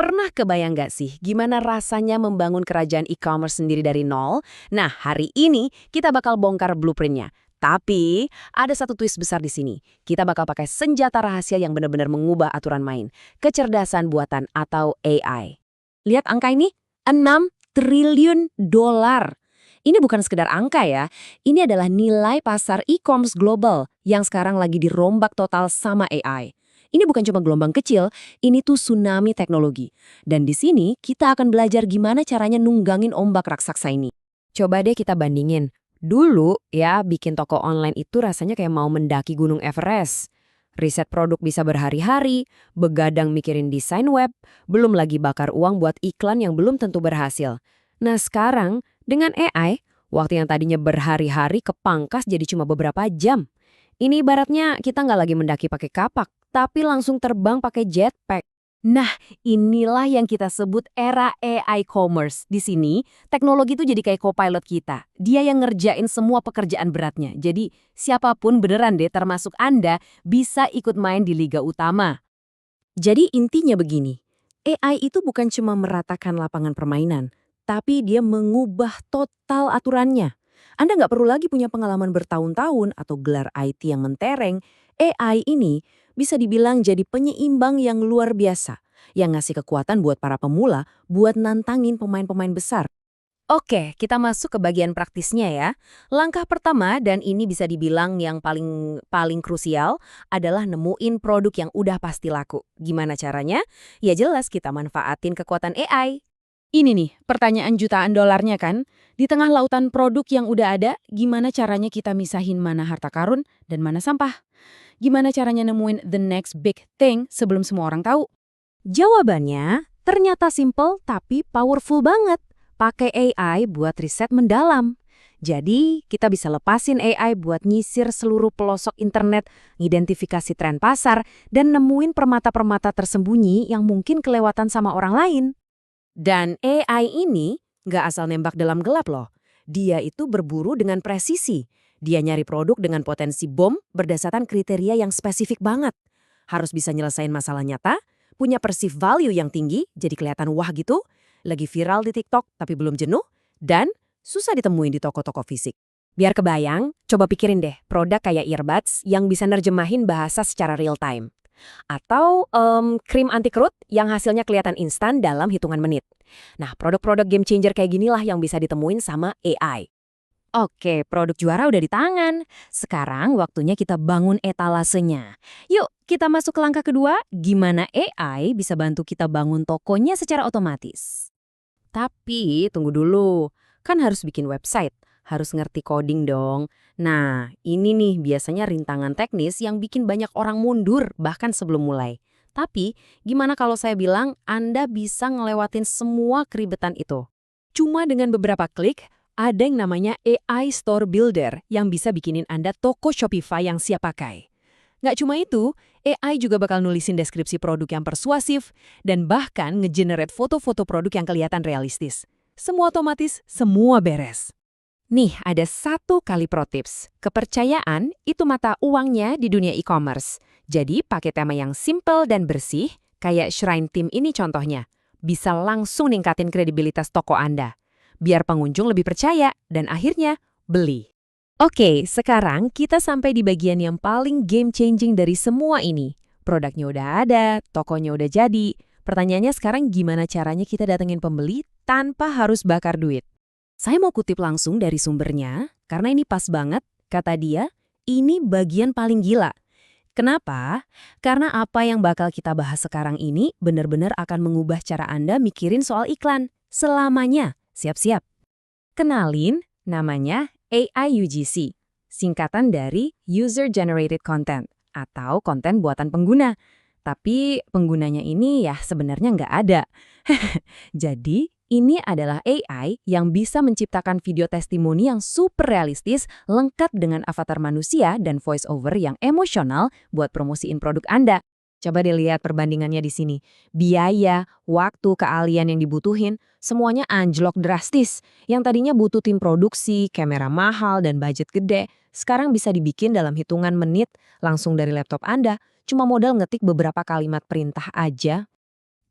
Pernah kebayang nggak sih gimana rasanya membangun kerajaan e-commerce sendiri dari nol? Nah, hari ini kita bakal bongkar blueprintnya. Tapi, ada satu twist besar di sini. Kita bakal pakai senjata rahasia yang benar-benar mengubah aturan main. Kecerdasan buatan atau AI. Lihat angka ini, 6 triliun dolar. Ini bukan sekedar angka ya, ini adalah nilai pasar e-commerce global yang sekarang lagi dirombak total sama AI. Ini bukan cuma gelombang kecil, ini tuh tsunami teknologi. Dan di sini kita akan belajar gimana caranya nunggangin ombak raksasa ini. Coba deh kita bandingin. Dulu ya, bikin toko online itu rasanya kayak mau mendaki gunung Everest. Riset produk bisa berhari-hari, begadang mikirin desain web, belum lagi bakar uang buat iklan yang belum tentu berhasil. Nah sekarang, dengan AI, waktu yang tadinya berhari-hari kepangkas jadi cuma beberapa jam. Ini ibaratnya kita nggak lagi mendaki pakai kapak, tapi langsung terbang pakai jetpack. Nah, inilah yang kita sebut era AI commerce. Di sini, teknologi itu jadi kayak co-pilot kita. Dia yang ngerjain semua pekerjaan beratnya. Jadi, siapapun beneran deh, termasuk Anda, bisa ikut main di liga utama. Jadi intinya begini, AI itu bukan cuma meratakan lapangan permainan, tapi dia mengubah total aturannya. Anda nggak perlu lagi punya pengalaman bertahun-tahun atau gelar IT yang mentereng. AI ini bisa dibilang jadi penyeimbang yang luar biasa, yang ngasih kekuatan buat para pemula buat nantangin pemain-pemain besar. Oke, kita masuk ke bagian praktisnya ya. Langkah pertama, dan ini bisa dibilang yang paling paling krusial, adalah nemuin produk yang udah pasti laku. Gimana caranya? Ya jelas kita manfaatin kekuatan AI. Ini nih, pertanyaan jutaan dolarnya kan? Di tengah lautan produk yang udah ada, gimana caranya kita misahin mana harta karun dan mana sampah? Gimana caranya nemuin the next big thing sebelum semua orang tahu? Jawabannya ternyata simple tapi powerful banget. Pakai AI buat riset mendalam. Jadi, kita bisa lepasin AI buat nyisir seluruh pelosok internet, ngidentifikasi tren pasar, dan nemuin permata-permata tersembunyi yang mungkin kelewatan sama orang lain. Dan AI ini nggak asal nembak dalam gelap loh. Dia itu berburu dengan presisi. Dia nyari produk dengan potensi bom berdasarkan kriteria yang spesifik banget. Harus bisa nyelesain masalah nyata, punya perceived value yang tinggi, jadi kelihatan wah gitu, lagi viral di TikTok tapi belum jenuh, dan susah ditemuin di toko-toko fisik. Biar kebayang, coba pikirin deh produk kayak earbuds yang bisa nerjemahin bahasa secara real time. Atau krim anti kerut yang hasilnya kelihatan instan dalam hitungan menit. Nah, produk-produk game changer kayak ginilah yang bisa ditemuin sama AI. Oke, produk juara udah di tangan. Sekarang waktunya kita bangun etalasenya. Yuk, kita masuk ke langkah kedua, gimana AI bisa bantu kita bangun tokonya secara otomatis. Tapi, tunggu dulu. Kan harus bikin website, harus ngerti coding dong. Nah, ini nih biasanya rintangan teknis yang bikin banyak orang mundur bahkan sebelum mulai. Tapi, gimana kalau saya bilang Anda bisa ngelewatin semua keribetan itu? Cuma dengan beberapa klik, ada yang namanya AI Store Builder yang bisa bikinin Anda toko Shopify yang siap pakai. Nggak cuma itu, AI juga bakal nulisin deskripsi produk yang persuasif dan bahkan ngegenerate foto-foto produk yang kelihatan realistis. Semua otomatis, semua beres. Nih, ada satu kali pro tips. Kepercayaan itu mata uangnya di dunia e-commerce. Jadi, pakai tema yang simple dan bersih, kayak Shrine Team ini contohnya. Bisa langsung ningkatin kredibilitas toko Anda. Biar pengunjung lebih percaya dan akhirnya beli. Oke, sekarang kita sampai di bagian yang paling game-changing dari semua ini. Produknya udah ada, tokonya udah jadi. Pertanyaannya sekarang gimana caranya kita datengin pembeli tanpa harus bakar duit? Saya mau kutip langsung dari sumbernya, karena ini pas banget, kata dia, ini bagian paling gila. Kenapa? Karena apa yang bakal kita bahas sekarang ini benar-benar akan mengubah cara Anda mikirin soal iklan. Selamanya. Siap-siap. Kenalin, namanya AI UGC, singkatan dari User Generated Content, atau konten buatan pengguna. Tapi penggunanya ini ya sebenarnya nggak ada. Jadi, ini adalah AI yang bisa menciptakan video testimoni yang super realistis, lengkap dengan avatar manusia dan voice over yang emosional buat promosiin produk Anda. Coba dilihat perbandingannya di sini. Biaya, waktu, keahlian yang dibutuhin, semuanya anjlok drastis. Yang tadinya butuh tim produksi, kamera mahal, dan budget gede, sekarang bisa dibikin dalam hitungan menit langsung dari laptop Anda, cuma modal ngetik beberapa kalimat perintah aja.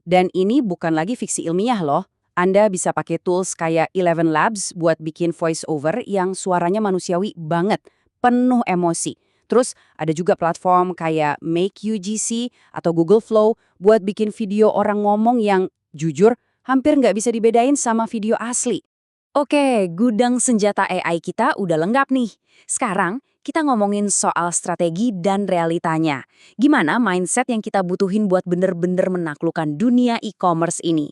Dan ini bukan lagi fiksi ilmiah loh. Anda bisa pakai tools kayak Eleven Labs buat bikin voice over yang suaranya manusiawi banget, penuh emosi. Terus ada juga platform kayak Make UGC atau Google Flow buat bikin video orang ngomong yang jujur hampir nggak bisa dibedain sama video asli. Oke, gudang senjata AI kita udah lengkap nih. Sekarang kita ngomongin soal strategi dan realitanya. Gimana mindset yang kita butuhin buat bener-bener menaklukkan dunia e-commerce ini?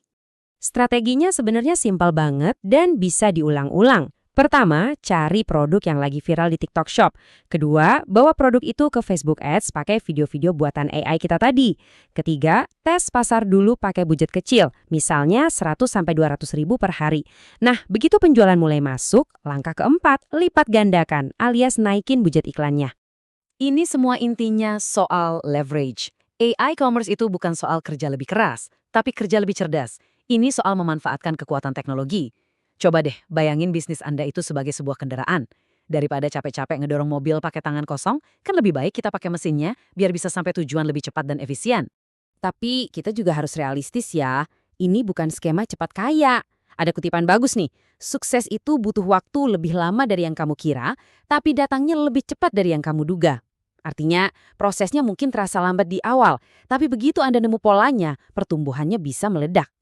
Strateginya sebenarnya simpel banget dan bisa diulang-ulang. Pertama, cari produk yang lagi viral di TikTok Shop. Kedua, bawa produk itu ke Facebook Ads pakai video-video buatan AI kita tadi. Ketiga, tes pasar dulu pakai budget kecil, misalnya 100-200 ribu per hari. Nah, begitu penjualan mulai masuk, langkah keempat, lipat gandakan alias naikin budget iklannya. Ini semua intinya soal leverage. AI commerce itu bukan soal kerja lebih keras, tapi kerja lebih cerdas. Ini soal memanfaatkan kekuatan teknologi. Coba deh bayangin bisnis Anda itu sebagai sebuah kendaraan. Daripada capek-capek ngedorong mobil pakai tangan kosong, kan lebih baik kita pakai mesinnya biar bisa sampai tujuan lebih cepat dan efisien. Tapi kita juga harus realistis ya. Ini bukan skema cepat kaya. Ada kutipan bagus nih. Sukses itu butuh waktu lebih lama dari yang kamu kira, tapi datangnya lebih cepat dari yang kamu duga. Artinya, prosesnya mungkin terasa lambat di awal, tapi begitu Anda nemu polanya, pertumbuhannya bisa meledak.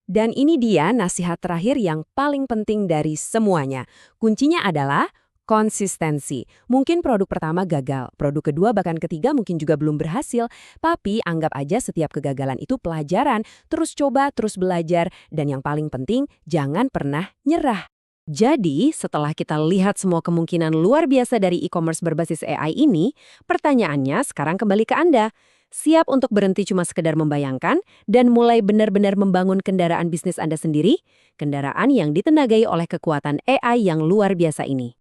Dan ini dia nasihat terakhir yang paling penting dari semuanya. Kuncinya adalah konsistensi. Mungkin produk pertama gagal, produk kedua bahkan ketiga mungkin juga belum berhasil, tapi anggap aja setiap kegagalan itu pelajaran, terus coba, terus belajar, dan yang paling penting, jangan pernah nyerah. Jadi, setelah kita lihat semua kemungkinan luar biasa dari e-commerce berbasis AI ini, pertanyaannya sekarang kembali ke Anda. Siap untuk berhenti cuma sekedar membayangkan dan mulai benar-benar membangun kendaraan bisnis Anda sendiri? Kendaraan yang ditenagai oleh kekuatan AI yang luar biasa ini.